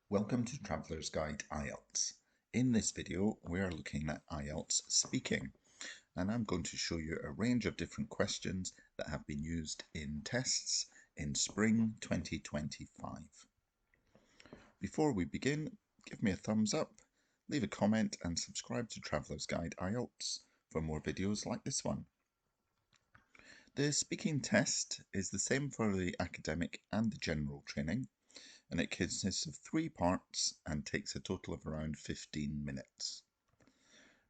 Welcome to Traveller's Guide IELTS. In this video we are looking at IELTS speaking, and I'm going to show you a range of different questions that have been used in tests in spring 2025. Before we begin, give me a thumbs up, leave a comment and subscribe to Traveller's Guide IELTS for more videos like this one. The speaking test is the same for the academic and the general training, and it consists of 3 parts and takes a total of around 15 minutes.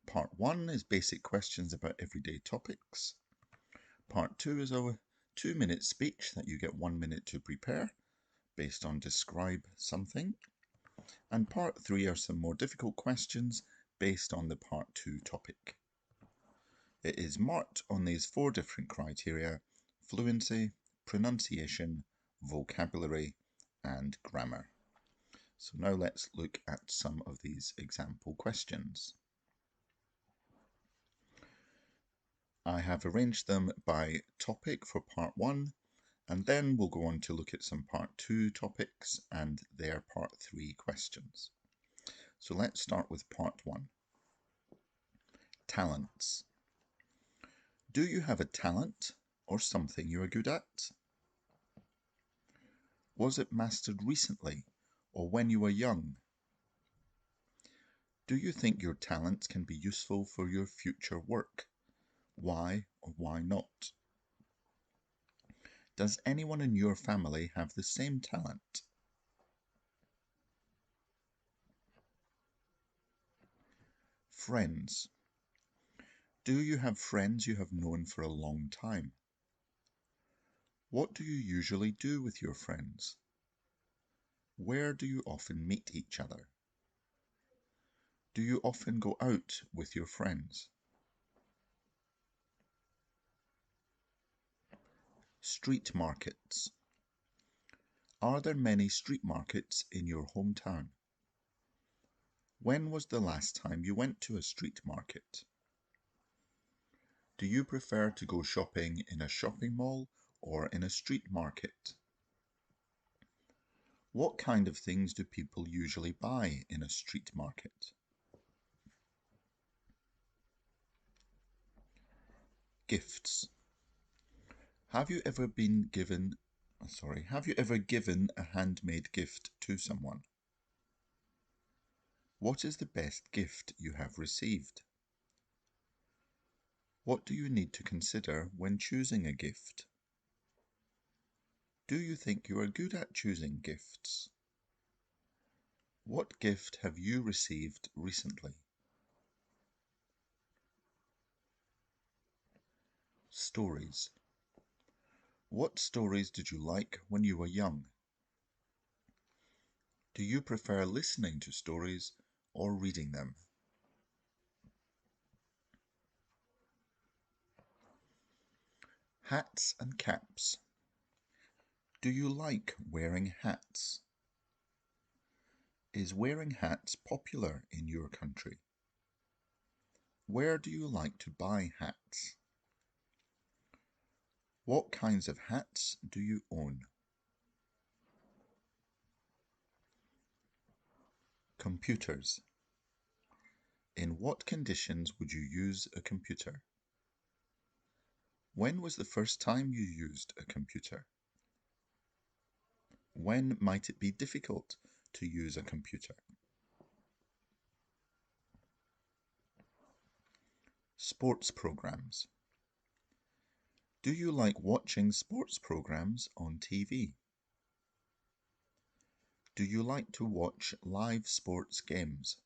Part 1 is basic questions about everyday topics. Part 2 is a 2-minute speech that you get 1 minute to prepare based on describe something. And Part 3 are some more difficult questions based on the Part 2 topic. It is marked on these 4 different criteria: fluency, pronunciation, vocabulary, and grammar. So now let's look at some of these example questions. I have arranged them by topic for part 1, and then we'll go on to look at some part 2 topics and their part 3 questions. So let's start with part 1. Talents. Do you have a talent or something you are good at? Was it mastered recently or when you were young? Do you think your talents can be useful for your future work? Why or why not? Does anyone in your family have the same talent? Friends. Do you have friends you have known for a long time? What do you usually do with your friends? Where do you often meet each other? Do you often go out with your friends? Street markets. Are there many street markets in your hometown? When was the last time you went to a street market? Do you prefer to go shopping in a shopping mall or in a street market? What kind of things do people usually buy in a street market? Gifts. Have you ever given a handmade gift to someone? What is the best gift you have received? What do you need to consider when choosing a gift? Do you think you are good at choosing gifts? What gift have you received recently? Stories. What stories did you like when you were young? Do you prefer listening to stories or reading them? Hats and caps. Do you like wearing hats? Is wearing hats popular in your country? Where do you like to buy hats? What kinds of hats do you own? Computers. In what conditions would you use a computer? When was the first time you used a computer? When might it be difficult to use a computer? Sports programs. Do you like watching sports programs on TV? Do you like to watch live sports games?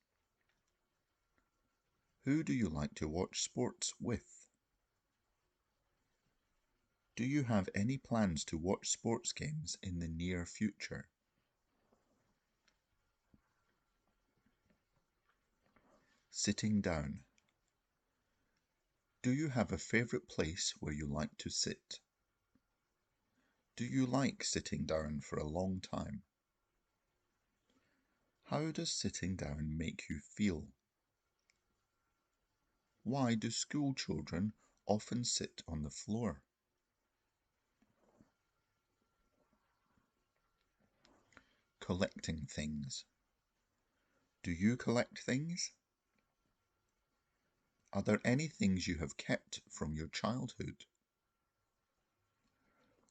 Who do you like to watch sports with? Do you have any plans to watch sports games in the near future? Sitting down. Do you have a favorite place where you like to sit? Do you like sitting down for a long time? How does sitting down make you feel? Why do school children often sit on the floor? Collecting things. Do you collect things? Are there any things you have kept from your childhood?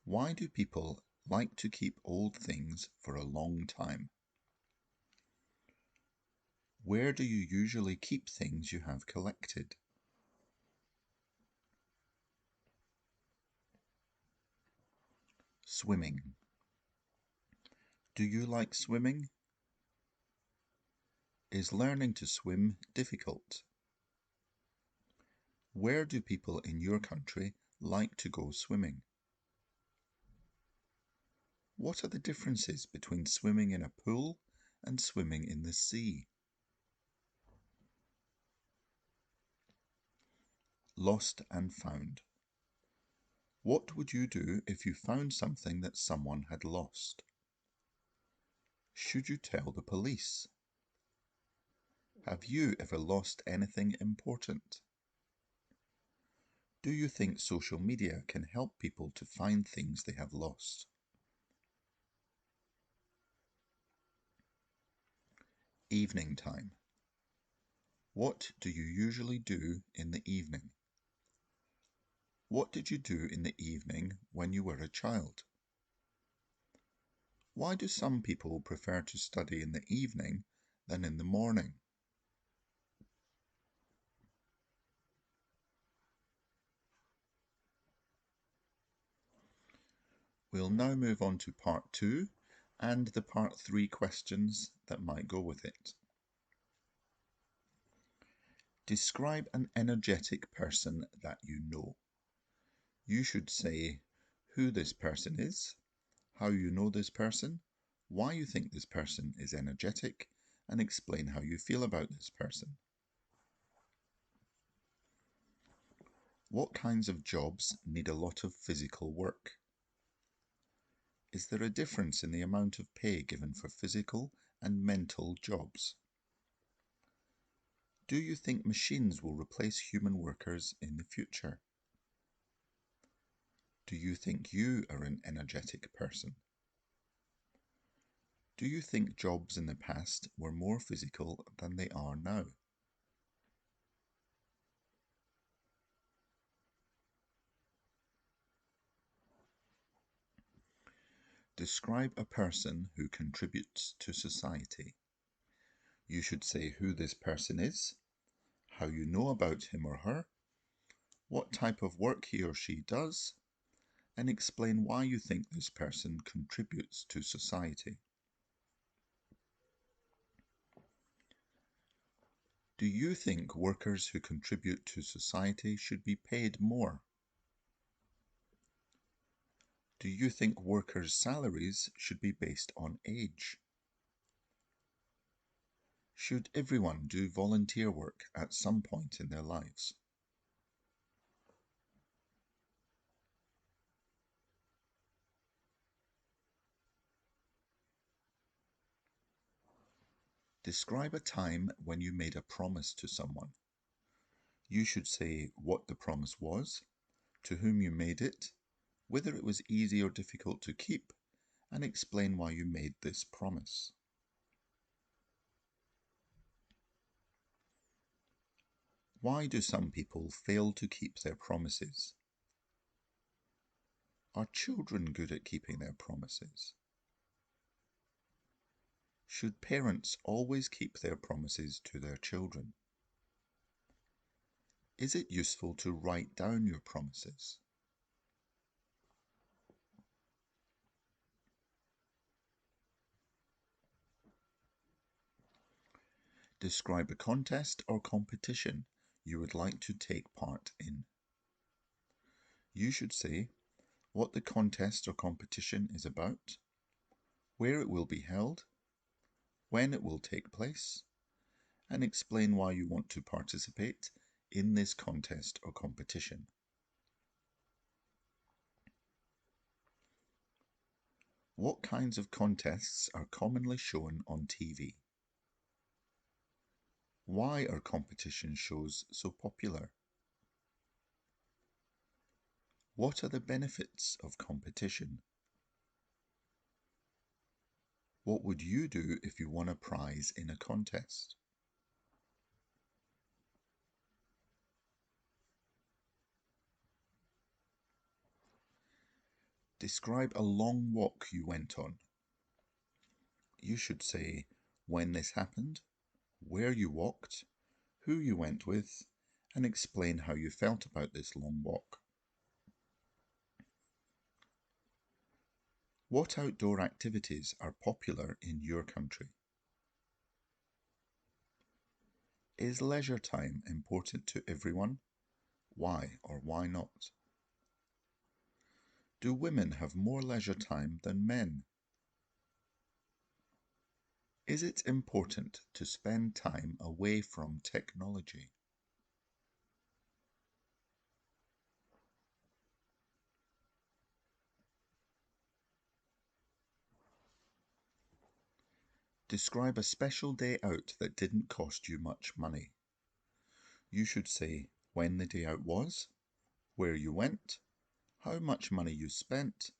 Why do people like to keep old things for a long time? Where do you usually keep things you have collected? Swimming. Do you like swimming? Is learning to swim difficult? Where do people in your country like to go swimming? What are the differences between swimming in a pool and swimming in the sea? Lost and found. What would you do if you found something that someone had lost? Should you tell the police? Have you ever lost anything important? Do you think social media can help people to find things they have lost? Evening time. What do you usually do in the evening? What did you do in the evening when you were a child? Why do some people prefer to study in the evening than in the morning? We'll now move on to part 2 and the part 3 questions that might go with it. Describe an energetic person that you know. You should say who this person is, how you know this person, why you think this person is energetic, and explain how you feel about this person. What kinds of jobs need a lot of physical work? Is there a difference in the amount of pay given for physical and mental jobs? Do you think machines will replace human workers in the future? Do you think you are an energetic person? Do you think jobs in the past were more physical than they are now? Describe a person who contributes to society. You should say who this person is, how you know about him or her, what type of work he or she does, and explain why you think this person contributes to society. Do you think workers who contribute to society should be paid more? Do you think workers' salaries should be based on age? Should everyone do volunteer work at some point in their lives? Describe a time when you made a promise to someone. You should say what the promise was, to whom you made it, whether it was easy or difficult to keep, and explain why you made this promise. Why do some people fail to keep their promises? Are children good at keeping their promises? Should parents always keep their promises to their children? Is it useful to write down your promises? Describe a contest or competition you would like to take part in. You should say what the contest or competition is about, where it will be held, when it will take place, and explain why you want to participate in this contest or competition. What kinds of contests are commonly shown on TV? Why are competition shows so popular? What are the benefits of competition? What would you do if you won a prize in a contest? Describe a long walk you went on. You should say when this happened, where you walked, who you went with, and explain how you felt about this long walk. What outdoor activities are popular in your country? Is leisure time important to everyone? Why or why not? Do women have more leisure time than men? Is it important to spend time away from technology? Describe a special day out that didn't cost you much money. You should say when the day out was, where you went, how much money you spent,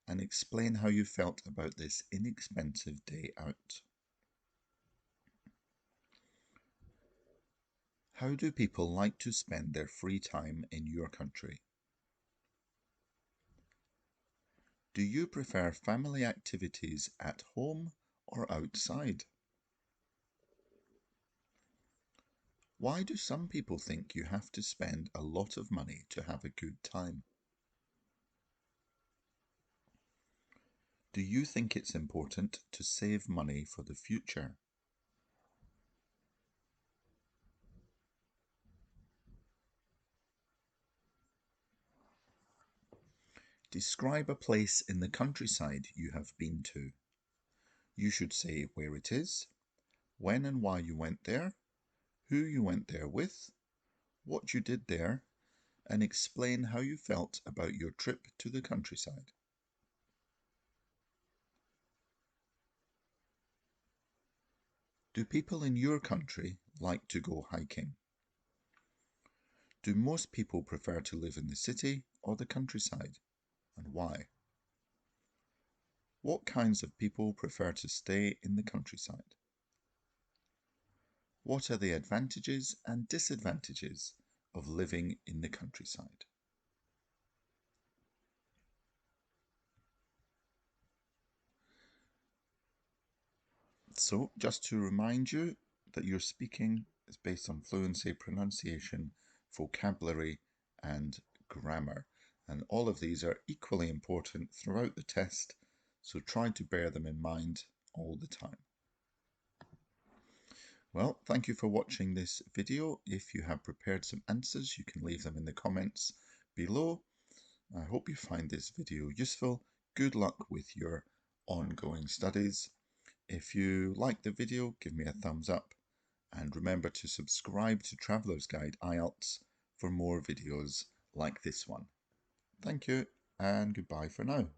and explain how you felt about this inexpensive day out. How do people like to spend their free time in your country? Do you prefer family activities at home or outside? Why do some people think you have to spend a lot of money to have a good time? Do you think it's important to save money for the future? Describe a place in the countryside you have been to. You should say where it is, when and why you went there, who you went there with, what you did there, and explain how you felt about your trip to the countryside. Do people in your country like to go hiking? Do most people prefer to live in the city or the countryside, and why? What kinds of people prefer to stay in the countryside? What are the advantages and disadvantages of living in the countryside? So, just to remind you that your speaking is based on fluency, pronunciation, vocabulary, and grammar. And all of these are equally important throughout the test, so try to bear them in mind all the time. Well, thank you for watching this video. If you have prepared some answers, you can leave them in the comments below. I hope you find this video useful. Good luck with your ongoing studies. If you like the video, give me a thumbs up, and remember to subscribe to Traveller's Guide IELTS for more videos like this one. Thank you, and goodbye for now.